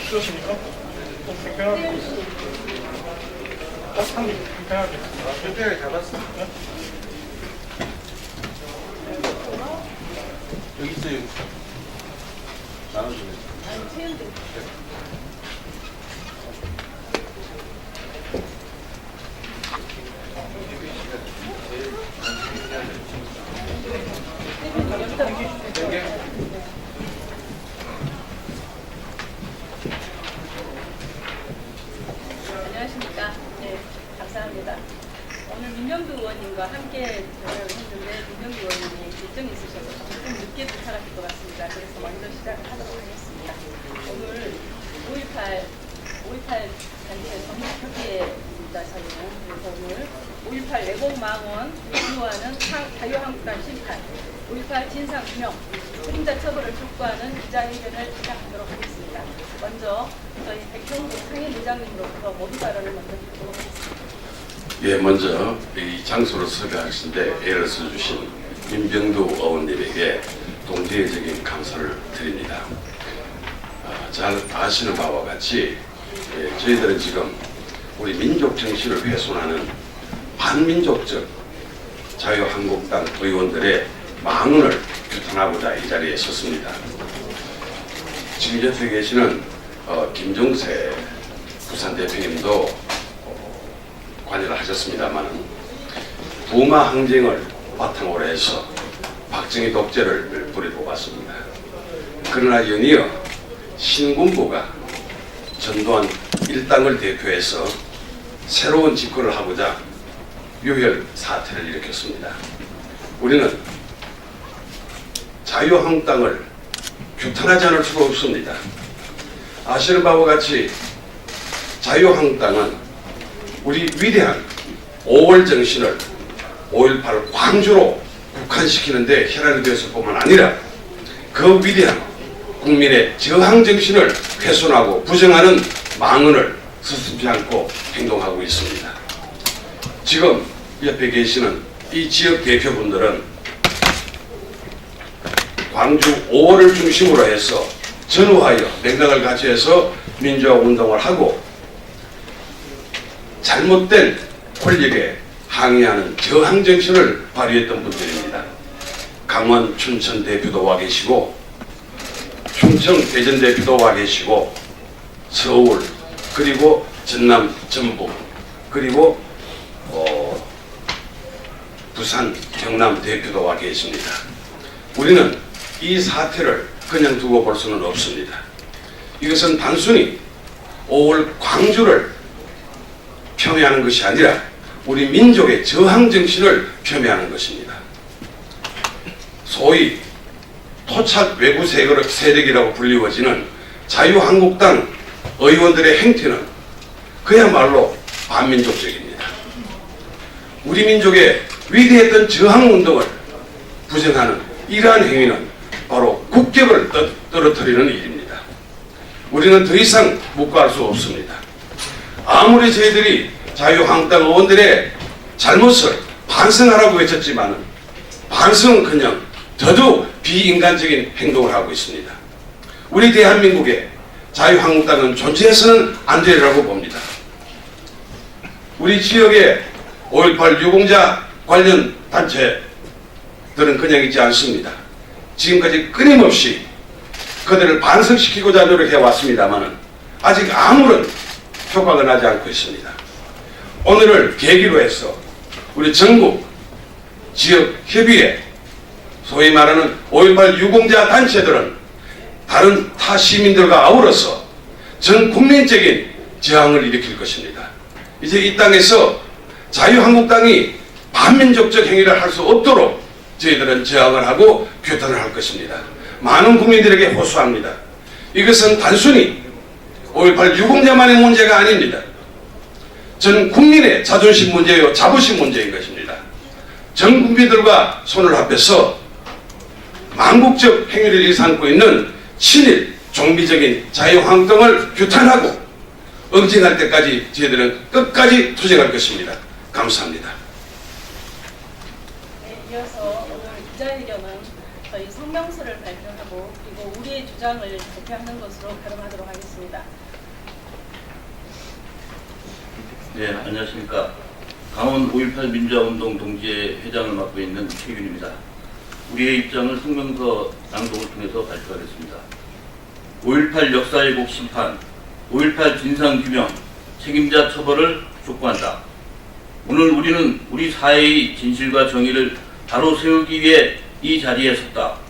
그렇습니까? 좀 불편하게. 상당히 불편하게. 불편하게 잡았어. 네? 여기 있어요. 나눠주네. 아니, 체온도. 안녕하십니까. 네, 감사합니다. 오늘 민명두 의원님과 함께 대화를 했는데 민명두 의원님이 일정이 있으셔서 좀 늦게 도착하실 것 같습니다. 그래서 먼저 시작을 하도록 하겠습니다. 오늘 5.18 단체 전국협의회입니다. 저희는. 그래서 오늘 5.18 내곡망원 요구하는 자유한국당 심판, 5.18 진상규명, 책임자 처벌을 촉구하는 기자회견을 시작하도록 하겠습니다. 먼저 저희 백형국 상임의장님으로부터 모두 발언을 먼저 듣도록 하겠습니다. 예, 먼저 이 장소를 섭외하신데 애를 써주신 민병두 의원님에게 동지애적인 감사를 드립니다. 잘 아시는 바와 같이 저희들은 지금 우리 민족 정신을 훼손하는 반민족적 자유한국당 의원들의 망언을 규탄하고자 이 자리에 섰습니다. 지금 옆에 계시는 김종세 부산 대표님도 관여를 하셨습니다만 부마 항쟁을 바탕으로 해서 박정희 독재를 뿌리뽑았습니다. 그러나 연이어 신군부가 전두환 일당을 대표해서 새로운 집권을 하고자 유혈 사태를 일으켰습니다. 우리는 자유한국당을 규탄하지 않을 수가 없습니다. 아시는 바와 같이 자유한국당은 우리 위대한 5월 정신을 5.18 광주로 국한시키는데 혈안이 되었을 뿐만 아니라 그 위대한 국민의 저항 정신을 훼손하고 부정하는 망언을 서슴지 않고 행동하고 있습니다. 지금 옆에 계시는 이 지역 대표분들은 광주 5월을 중심으로 해서 전후하여 맥락을 갖춰서 민주화 운동을 하고 잘못된 권력에 항의하는 저항 정신을 발휘했던 분들입니다. 강원 춘천 대표도 와 계시고 충청 대전 대표도 와 계시고 서울 그리고 전남 전북 그리고 부산 경남 대표도 와 계십니다. 우리는 이 사태를 그냥 두고 볼 수는 없습니다. 이것은 단순히 5월 광주를 폄훼하는 것이 아니라 우리 민족의 저항 정신을 폄훼하는 것입니다. 소위 토착 외부 세력이라고 불리워지는 자유한국당 의원들의 행태는 그야말로 반민족적입니다. 우리 민족의 위대했던 저항운동을 부정하는 이러한 행위는 바로 국격을 떨어뜨리는 일입니다. 우리는 더 이상 묵과할 수 없습니다. 아무리 저희들이 자유한국당 의원들의 잘못을 반성하라고 외쳤지만 반성은커녕 더더욱 비인간적인 행동을 하고 있습니다. 우리 대한민국의 자유한국당은 존재해서는 안 되리라고 봅니다. 우리 지역의 5.18 유공자 관련 단체들은 그냥 있지 않습니다. 지금까지 끊임없이 그들을 반성시키고자 노력해왔습니다만 아직 아무런 효과가 나지 않고 있습니다. 오늘을 계기로 해서 우리 전국 지역 협의회 소위 말하는 5.18 유공자 단체들은 다른 타 시민들과 아우러서 전 국민적인 저항을 일으킬 것입니다. 이제 이 땅에서 자유한국당이 반민족적 행위를 할 수 없도록 저희들은 저항을 하고 규탄을 할 것입니다. 많은 국민들에게 호소합니다. 이것은 단순히 5.18 유공자만의 문제가 아닙니다. 전 국민의 자존심 문제요, 자부심 문제인 것입니다. 전 국민들과 손을 합해서 망국적 행위를 일삼고 있는 친일 종미적인 자유한국당을 규탄하고 응징할 때까지 저희들은 끝까지 투쟁할 것입니다. 감사합니다. 네, 이어서 오늘 기자회견은 저희 성명서를 발표하고 그리고 우리의 저의 주장을 발표하는 것으로 발언하도록 하겠습니다. 네, 안녕하십니까. 강원 5.18 민주화운동 동지회 회장을 맡고 있는 최균입니다. 우리의 입장을 성명서 낭독을 통해서 발표하겠습니다. 5.18 역사회복 심판, 5.18 진상규명, 책임자 처벌을 촉구한다. 오늘 우리는 우리 사회의 진실과 정의를 바로 세우기 위해 이 자리에 섰다.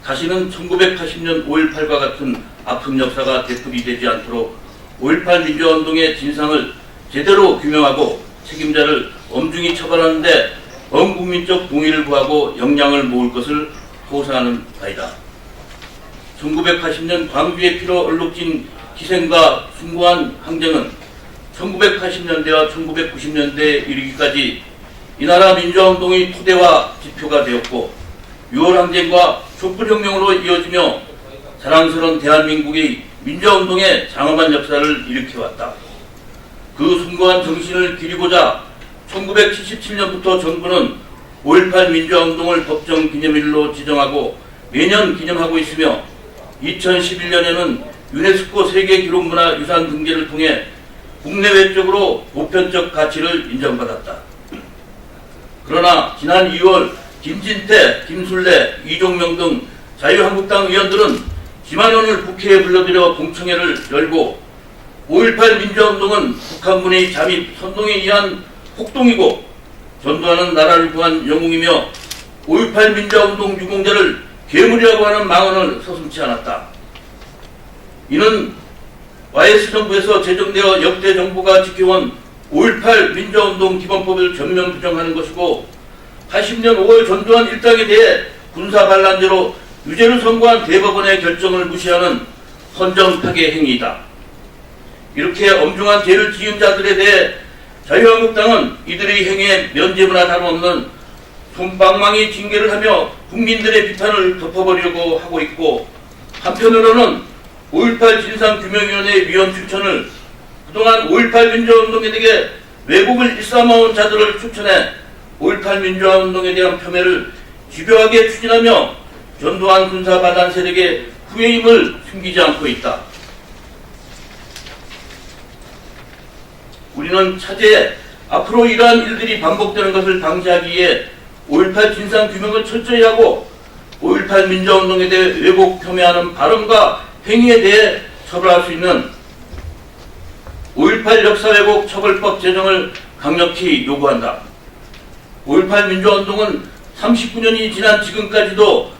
다시는 1980년 5.18과 같은 아픈 역사가 되풀이 되지 않도록 5.18 민주화운동의 진상을 제대로 규명하고 책임자를 엄중히 처벌하는 데 범국민적 동의를 구하고 역량을 모을 것을 호소하는 바이다. 1980년 광주의 피로 얼룩진 희생과 숭고한 항쟁은 1980년대와 1990년대에 이르기까지 이 나라 민주화운동의 토대와 지표가 되었고 6월 항쟁과 촛불혁명으로 이어지며 자랑스러운 대한민국의 민주화운동의 장엄한 역사를 일으켜왔다. 그 숭고한 정신을 기리고자 1977년부터 정부는 5.18 민주화운동을 법정 기념일로 지정하고 매년 기념하고 있으며 2011년에는 유네스코 세계기록문화유산 등재를 통해 국내외적으로 보편적 가치를 인정받았다. 그러나 지난 2월 김진태, 김술래, 이종명 등 자유한국당 의원들은 김한원을 국회에 불러들여 공청회를 열고 5.18 민주화운동은 북한군의 잠입 선동에 의한 폭동이고 전두환은 나라를 구한 영웅이며 5.18 민주화운동 유공자를 괴물이라고 하는 망언을 서슴지 않았다. 이는 YS정부에서 제정되어 역대 정부가 지켜온 5.18 민주화운동 기본법을 전면 부정하는 것이고 80년 5월 전두환 일당에 대해 군사반란죄로 유죄를 선고한 대법원의 결정을 무시하는 헌정 파괴 행위이다. 이렇게 엄중한 죄를 지은 자들에 대해 자유한국당은 이들의 행위에 면죄부나 다름없는 솜방망이 징계를 하며 국민들의 비판을 덮어버리려고 하고 있고, 한편으로는 5.18 진상규명위원회 위원 추천을 그동안 5.18 민주화운동에 대해 왜곡을 일삼아온 자들을 추천해 5.18 민주화운동에 대한 폄훼를 집요하게 추진하며 전두환 군사반란 세력의 후예임을 숨기지 않고 있다. 우리는 차제에 앞으로 이러한 일들이 반복되는 것을 방지하기 위해 5.18 진상규명을 철저히 하고 5.18 민주화운동에 대해 왜곡 폄훼하는 발언과 행위에 대해 처벌할 수 있는 5.18 역사왜곡 처벌법 제정을 강력히 요구한다. 5.18 민주화운동은 39년이 지난 지금까지도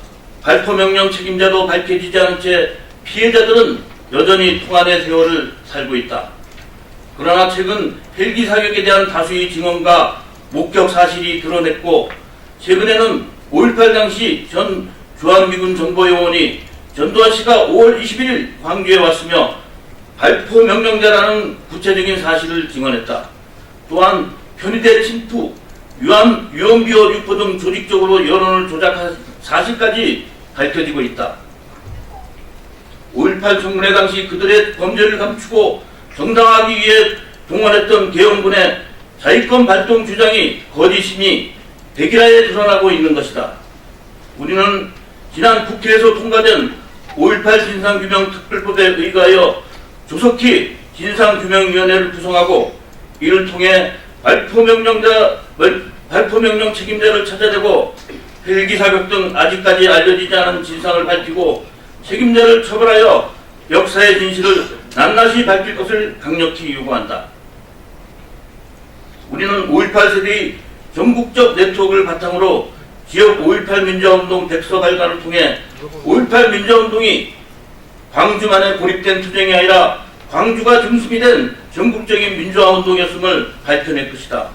발포명령 책임자도 밝혀지지 않은 채 피해자들은 여전히 통한의 세월을 살고 있다. 그러나 최근 헬기 사격에 대한 다수의 증언과 목격 사실이 드러냈고, 최근에는 5.18 당시 전 주한미군 정보요원이 전두환 씨가 5월 21일 광주에 왔으며 발포 명령자라는 구체적인 사실을 증언했다. 또한 편의대 침투, 유언비어 유포 등 조직적으로 여론을 조작한 사실까지 밝혀지고 있다. 5.18 청문회 당시 그들의 범죄를 감추고 정당화하기 위해 동원했던 계엄군의 자위권 발동 주장이 거짓임이 백일하에 드러나고 있는 것이다. 우리는 지난 국회에서 통과된 5.18 진상규명 특별법에 의거하여 조속히 진상규명위원회를 구성하고 이를 통해 발포명령 책임자를 찾아내고 헬기 사격 등 아직까지 알려지지 않은 진상을 밝히고 책임자를 처벌하여 역사의 진실을 낱낱이 밝힐 것을 강력히 요구한다. 우리는 5.18 세대의 전국적 네트워크를 바탕으로 지역 5.18 민주화운동 백서 발간을 통해 5.18 민주화운동이 광주만에 고립된 투쟁이 아니라 광주가 중심이 된 전국적인 민주화운동이었음을 밝혀낼 것이다.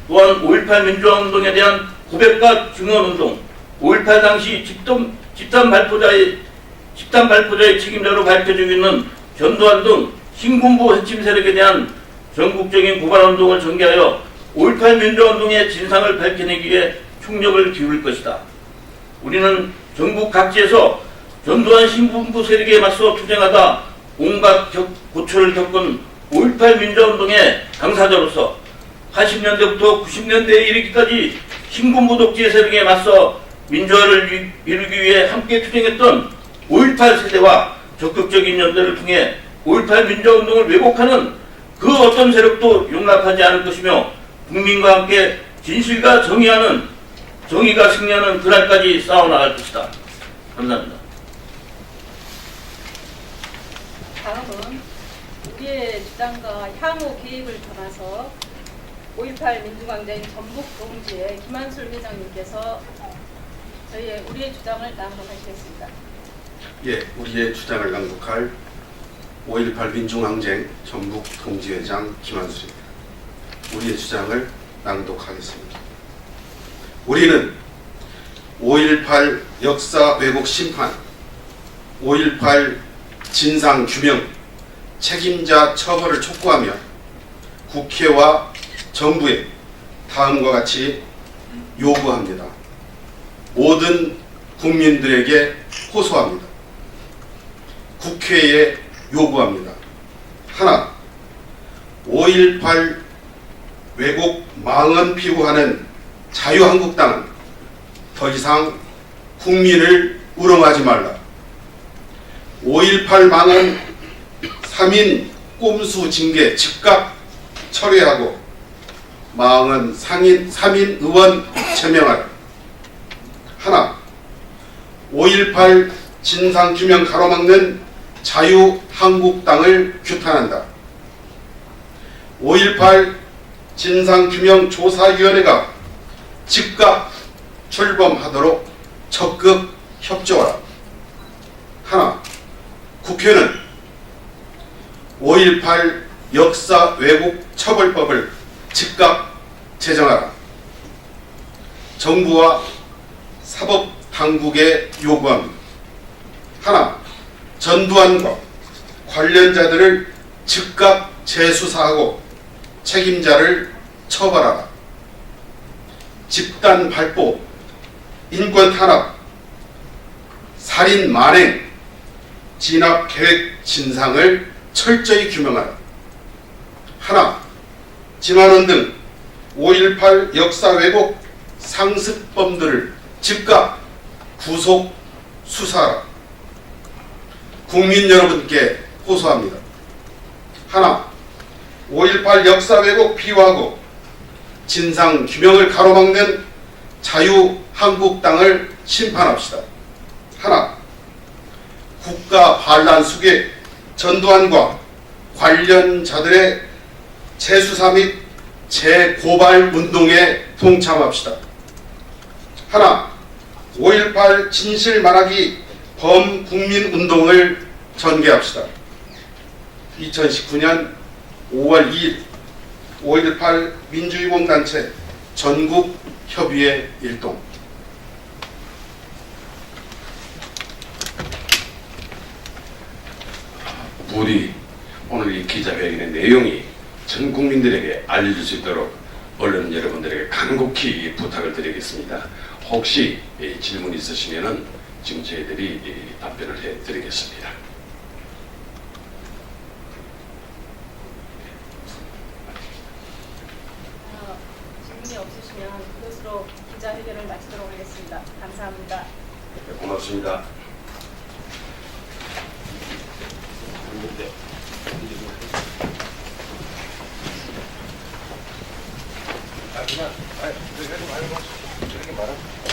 또한 5.18 민주화운동에 대한 고백과 증언운동, 5.18 당시 집단 발포자의 책임자로 밝혀지고 있는 전두환 등 신군부 핵심 세력에 대한 전국적인 고발운동을 전개하여 5.18 민주화운동의 진상을 밝혀내기 위해 총력을 기울일 것이다. 우리는 전국 각지에서 전두환 신군부 세력에 맞서 투쟁하다 온갖 고초를 겪은 5.18 민주화운동의 당사자로서 80년대부터 90년대에 이르기까지 신군부 독재 세력에 맞서 민주화를 이루기 위해 함께 투쟁했던 5.18 세대와 적극적인 연대를 통해 5.18 민주화운동을 왜곡하는 그 어떤 세력도 용납하지 않을 것이며 국민과 함께 진실과 정의가 승리하는 그날까지 싸워나갈 것이다. 감사합니다. 다음은 우리의 주장과 향후 계획을 담아서 5.18 민주광장 전북 동지의 김한술 회장님께서 우리의 주장을 낭독하시겠습니다. 예, 우리의 주장을 낭독할 5.18 민중항쟁 전북 동지회장 김한술입니다. 우리의 주장을 낭독하겠습니다. 우리는 5.18 역사 왜곡 심판, 5.18 진상 규명, 책임자 처벌을 촉구하며 국회와 정부에 다음과 같이 요구합니다. 모든 국민들에게 호소합니다. 국회에 요구합니다. 하나, 5.18 왜곡 망언 피우하는 자유한국당은 더 이상 국민을 우롱하지 말라. 5.18 망언 3인 꼼수 징계 즉각 철회하고 망언 3인 의원 제명하라. 하나, 5.18 진상규명 가로막는 자유한국당을 규탄한다. 5.18 진상규명조사위원회가 즉각 출범하도록 적극 협조하라. 하나, 국회는 5.18 역사 왜곡 처벌법을 즉각 제정하라. 정부와 사법당국에 요구합니다. 하나, 전두환과 관련자들을 즉각 재수사하고 책임자를 처벌하라. 집단 발포, 인권 탄압, 살인 만행, 진압 계획 진상을 철저히 규명하라. 하나, 진화론 등 5.18 역사 왜곡 상습범들을 즉각 구속 수사하라. 국민 여러분께 호소합니다. 하나, 5.18 역사 왜곡 비호하고 진상 규명을 가로막는 자유한국당을 심판합시다. 하나, 국가 반란 속에 전두환과 관련자들의 재수사 및 재고발 운동에 동참합시다. 하나, 5.18 진실 말하기 범국민운동을 전개합시다. 2019년 5월 2일 5.18 민주유공단체 전국협의회 일동. 부디 오늘 이 기자회견의 내용이 전 국민들에게 알려질 수 있도록 언론 여러분들에게 간곡히 부탁을 드리겠습니다. 혹시 질문 있으시면은 지금 저희들이 답변을 해드리겠습니다. 질문이 없으시면 그것으로 기자회견을 마치도록 하겠습니다. 감사합니다. 네, 고맙습니다. 그냥 그렇게 말고 저렇게 말하고